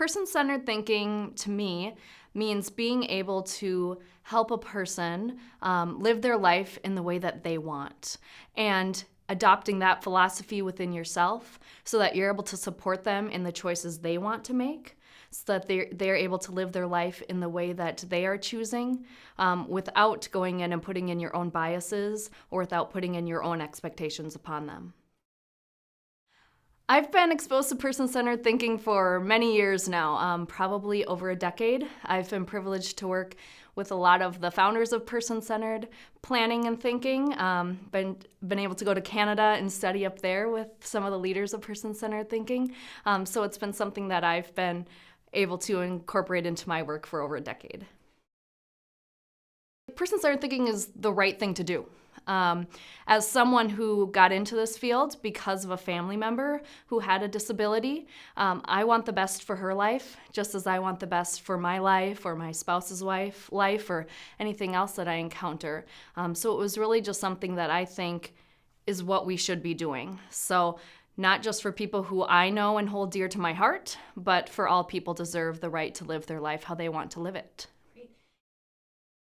Person-centered thinking, to me, means being able to help a person live their life in the way that they want, and adopting that philosophy within yourself so that you're able to support them in the choices they want to make, so that they're able to live their life in the way that they are choosing, without going in and putting in your own biases or without putting in your own expectations upon them. I've been exposed to person-centered thinking for many years now, probably over a decade. I've been privileged to work with a lot of the founders of person-centered planning and thinking. Been able to go to Canada and study up there with some of the leaders of person-centered thinking. So it's been something that I've been able to incorporate into my work for over a decade. Person-centered thinking is the right thing to do. As someone who got into this field because of a family member who had a disability, I want the best for her life, just as I want the best for my life or my spouse's life or anything else that I encounter. So it was really just something that I think is what we should be doing. So not just for people who I know and hold dear to my heart, but for all people deserve the right to live their life how they want to live it.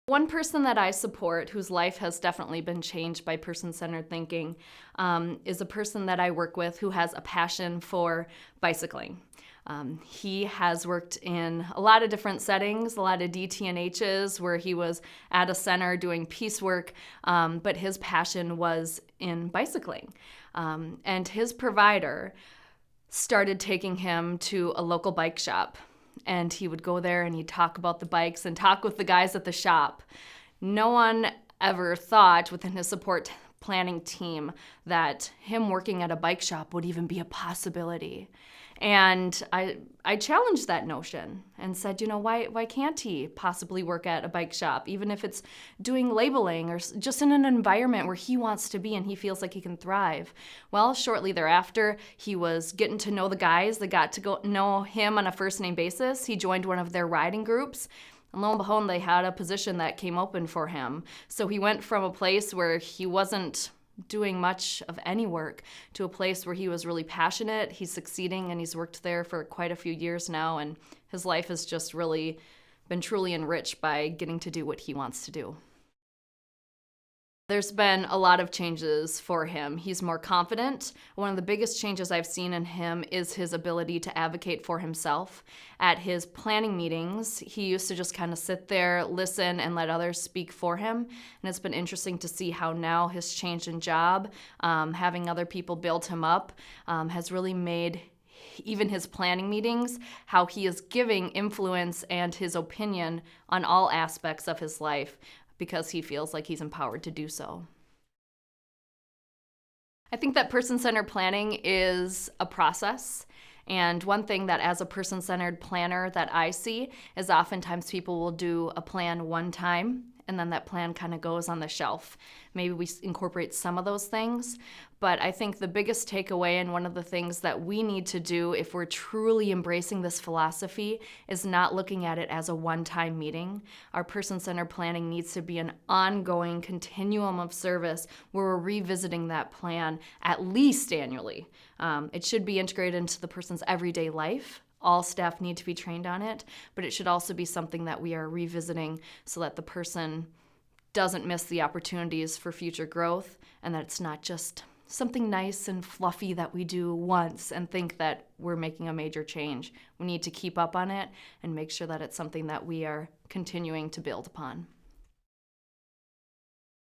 One person that I support whose life has definitely been changed by person-centered thinking is a person that I work with who has a passion for bicycling. He has worked in a lot of different settings, a lot of DT&Hs where he was at a center doing piecework, but his passion was in bicycling. And his provider started taking him to a local bike shop. And he would go there and he'd talk about the bikes and talk with the guys at the shop. No one ever thought within his support planning team that him working at a bike shop would even be a possibility. And I challenged that notion and said, why can't he possibly work at a bike shop, even if it's doing labeling or just in an environment where he wants to be and he feels like he can thrive? Well, shortly thereafter, he was getting to know the guys that got to go know him on a first name basis. He joined one of their riding groups. And lo and behold, they had a position that came open for him. So he went from a place where he wasn't doing much of any work to a place where he was really passionate. He's succeeding and he's worked there for quite a few years now, and his life has just really been truly enriched by getting to do what he wants to do. There's been a lot of changes for him. He's more confident. One of the biggest changes I've seen in him is his ability to advocate for himself. At his planning meetings, he used to just kind of sit there, listen, and let others speak for him. And it's been interesting to see how now his change in job, having other people build him up, has really made even his planning meetings, how he is giving influence and his opinion on all aspects of his life, because he feels like he's empowered to do so. I think that person-centered planning is a process. And one thing that as a person-centered planner that I see is oftentimes people will do a plan one time and then that plan kind of goes on the shelf. Maybe we incorporate some of those things, but I think the biggest takeaway and one of the things that we need to do if we're truly embracing this philosophy is not looking at it as a one-time meeting. Our person-centered planning needs to be an ongoing continuum of service where we're revisiting that plan at least annually. It should be integrated into the person's everyday life. All staff need to be trained on it, but it should also be something that we are revisiting so that the person doesn't miss the opportunities for future growth and that it's not just something nice and fluffy that we do once and think that we're making a major change. We need to keep up on it and make sure that it's something that we are continuing to build upon.